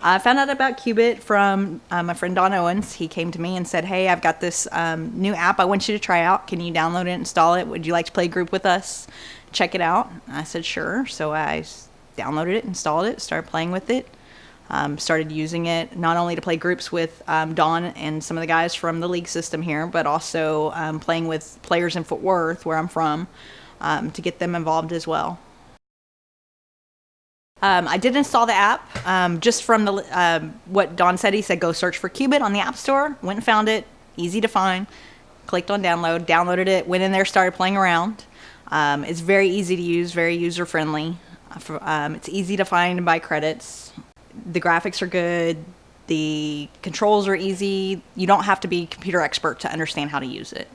I found out about Qubit from my friend Don Owens. He came to me and said, "Hey, I've got this new app I want you to try out. Can you download it, install it? Would you like to play a group with us? Check it out." I said, "Sure." So I downloaded it, installed it, started playing with it. Started using it not only to play groups with Don and some of the guys from the league system here, but also playing with players in Fort Worth, where I'm from, to get them involved as well. I did install the app just from the what Don said. He said go search for Qubit on the App Store. Went and found it, easy to find. Clicked on download, downloaded it, went in there, started playing around. It's very easy to use, very user friendly. It's easy to find and buy credits. The graphics are good. The controls are easy. You don't have to be a computer expert to understand how to use it.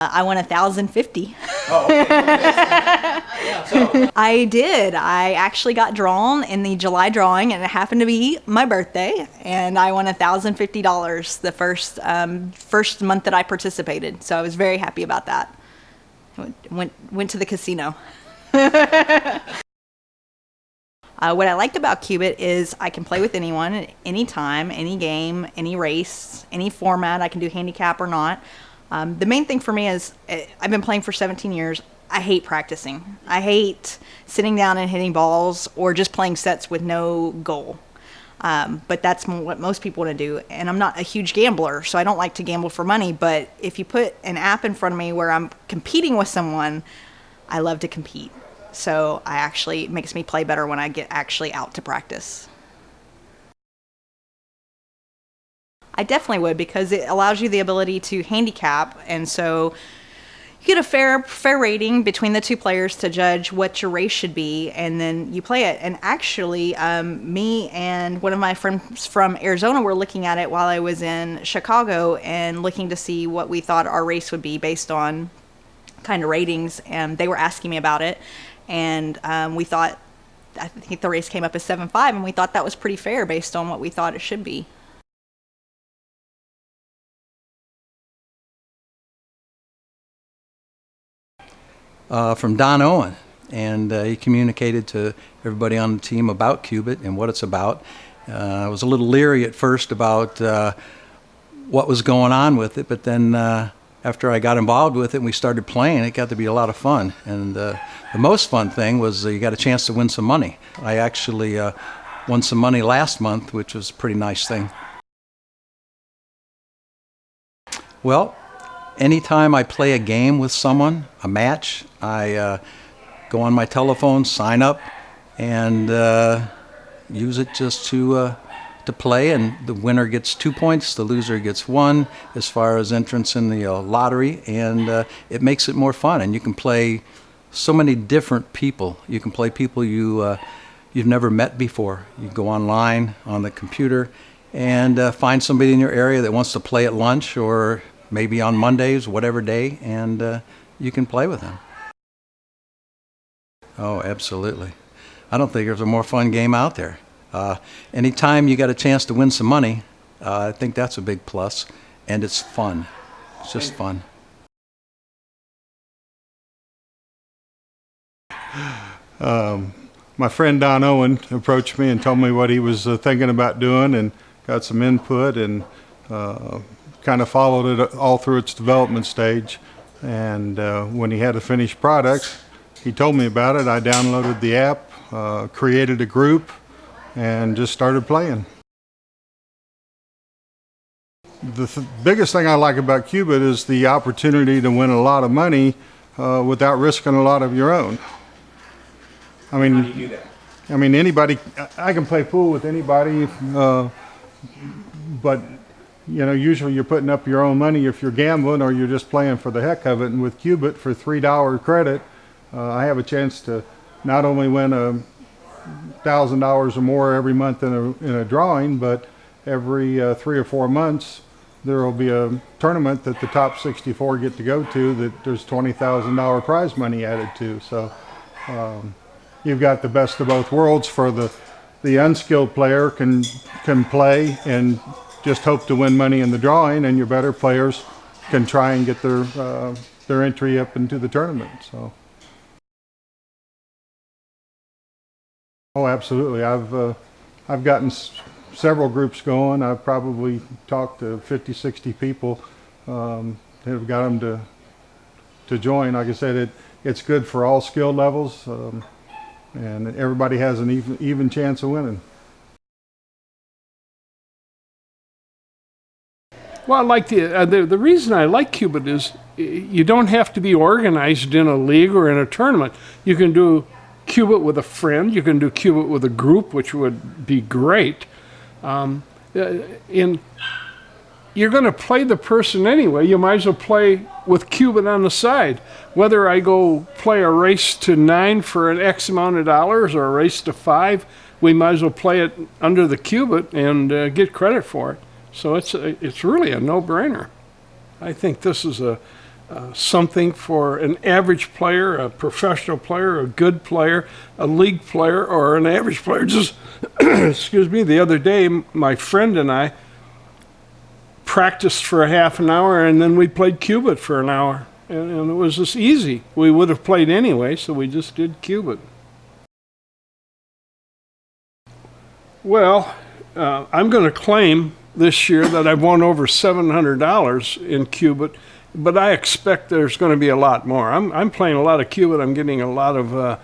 I won 1,050. Oh, okay. Yeah, so. I did. I actually got drawn in the July drawing, and it happened to be my birthday, and I won $1,050 the first month that I participated. So I was very happy about that. Went to the casino. What I liked about Qubit is I can play with anyone at any time, any game, any race, any format. I can do handicap or not. The main thing for me is I've been playing for 17 years. I hate practicing. I hate sitting down and hitting balls or just playing sets with no goal. But that's what most people want to do. And I'm not a huge gambler, so I don't like to gamble for money. But if you put an app in front of me where I'm competing with someone, I love to compete. So it makes me play better when I get actually out to practice. I definitely would, because it allows you the ability to handicap, and so you get a fair rating between the two players to judge what your race should be, and then you play it. And actually, me and one of my friends from Arizona were looking at it while I was in Chicago and looking to see what we thought our race would be based on kind of ratings, and they were asking me about it, and I think the race came up as 7-5, and we thought that was pretty fair based on what we thought it should be. From Don Owen, and he communicated to everybody on the team about Qubit and what it's about. I was a little leery at first about what was going on with it, but then after I got involved with it and we started playing, it got to be a lot of fun. And the most fun thing was you got a chance to win some money. I actually won some money last month, which was a pretty nice thing. Well, anytime I play a game with someone, a match, I go on my telephone, sign up, and use it just to play. And the winner gets 2 points, the loser gets 1 as far as entrance in the lottery, and it makes it more fun. And you can play so many different people. You can play people you've never met before. You go online on the computer and find somebody in your area that wants to play at lunch or maybe on Mondays, whatever day, and you can play with them. Oh, absolutely. I don't think there's a more fun game out there. Anytime you got a chance to win some money, I think that's a big plus, and it's fun. It's just fun. My friend Don Owen approached me and told me what he was thinking about doing, and got some input, and kind of followed it all through its development stage. And when he had a finished product, he told me about it. I downloaded the app, created a group, and just started playing. The biggest thing I like about Qubit is the opportunity to win a lot of money without risking a lot of your own. I mean, How do you do that? I mean, anybody, I can play pool with anybody, but you know, usually you're putting up your own money if you're gambling, or you're just playing for the heck of it. And with Qubit, for $3 credit, I have a chance to not only win $1,000 or more every month in a drawing, but every 3 or 4 months there will be a tournament that the top 64 get to go to that there's $20,000 prize money added to. So you've got the best of both worlds. For the unskilled player can play and just hope to win money in the drawing, and your better players can try and get their entry up into the tournament. So, oh, absolutely. I've gotten several groups going. I've probably talked to 50, 60 people that have got them to join. Like I said, it's good for all skill levels, and everybody has an even chance of winning. Well, I like the reason I like Cubit is you don't have to be organized in a league or in a tournament. You can do Cubit with a friend. You can do Cubit with a group, which would be great. In you're going to play the person anyway. You might as well play with Cubit on the side. Whether I go play a race to 9 for an X amount of dollars or a race to 5, we might as well play it under the Cubit and get credit for it. So it's really a no-brainer. I think this is something for an average player, a professional player, a good player, a league player, or an average player. Just excuse me. The other day, my friend and I practiced for a half an hour, and then we played Cubit for an hour, and it was just easy. We would have played anyway, so we just did Cubit. Well, I'm going to claim this year that I've won over $700 in Cubit, but I expect there's going to be a lot more. I'm playing a lot of Cubit. I'm getting a lot of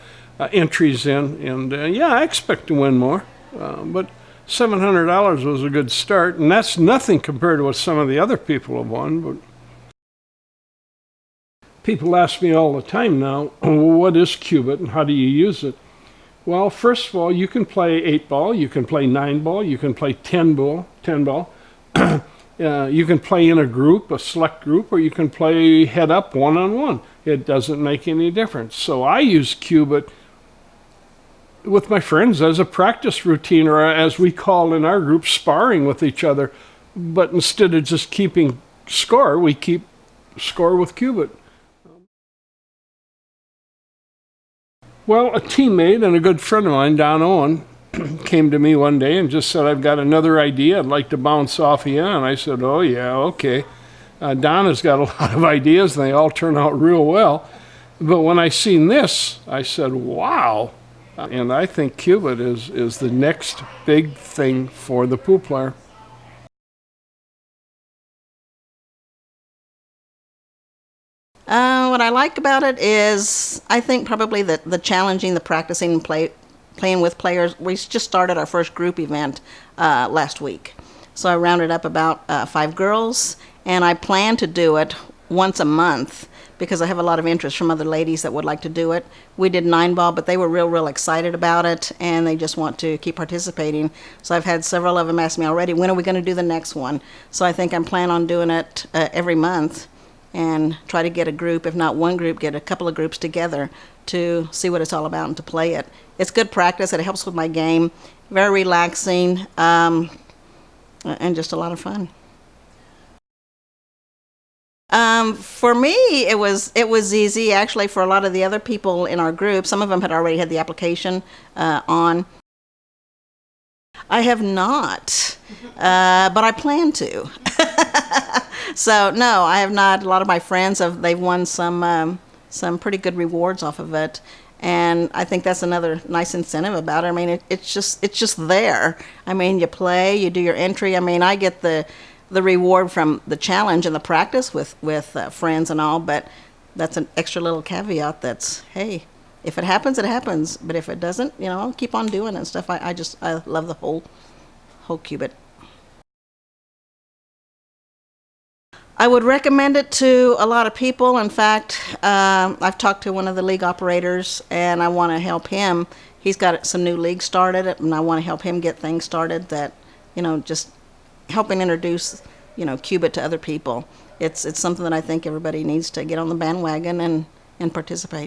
entries in, and yeah, I expect to win more. But $700 was a good start, and that's nothing compared to what some of the other people have won. But people ask me all the time now, what is Cubit and how do you use it? Well, first of all, you can play 8-ball, you can play 9-ball, you can play 10-ball. You can play in a group, a select group, or you can play head-up one-on-one. It doesn't make any difference. So I use Cubit with my friends as a practice routine, or as we call in our group, sparring with each other. But instead of just keeping score, we keep score with Cubit. Well, a teammate and a good friend of mine, Don Owen, came to me one day and just said, I've got another idea I'd like to bounce off of you. And I said, oh, yeah, okay. Don has got a lot of ideas, and they all turn out real well. But when I seen this, I said, wow. And I think Cubit is the next big thing for the pool player. What I like about it is, I think probably the challenging, the practicing, playing with players. We just started our first group event last week. So I rounded up about 5 girls, and I plan to do it once a month because I have a lot of interest from other ladies that would like to do it. We did 9-ball, but they were real excited about it, and they just want to keep participating. So I've had several of them ask me already, when are we going to do the next one? So I think I'm planning on doing it every month, and try to get a group, if not one group, get a couple of groups together to see what it's all about and to play it. It's good practice. It helps with my game. Very relaxing, and just a lot of fun. For me, it was easy. Actually, for a lot of the other people in our group, some of them had already had the application on. I have not, but I plan to. So no, I have not. A lot of my friends they've won some pretty good rewards off of it, and I think that's another nice incentive about it. I mean, it's just there. I mean, you play, you do your entry. I mean, I get the reward from the challenge and the practice with friends and all, but that's an extra little caveat. That's, hey, if it happens, it happens. But if it doesn't, I'll keep on doing it and stuff. I love the whole Cubit. I would recommend it to a lot of people. In fact, I've talked to one of the league operators, and I want to help him. He's got some new leagues started, and I want to help him get things started that, just helping introduce, Cubit to other people. It's something that I think everybody needs to get on the bandwagon and participate.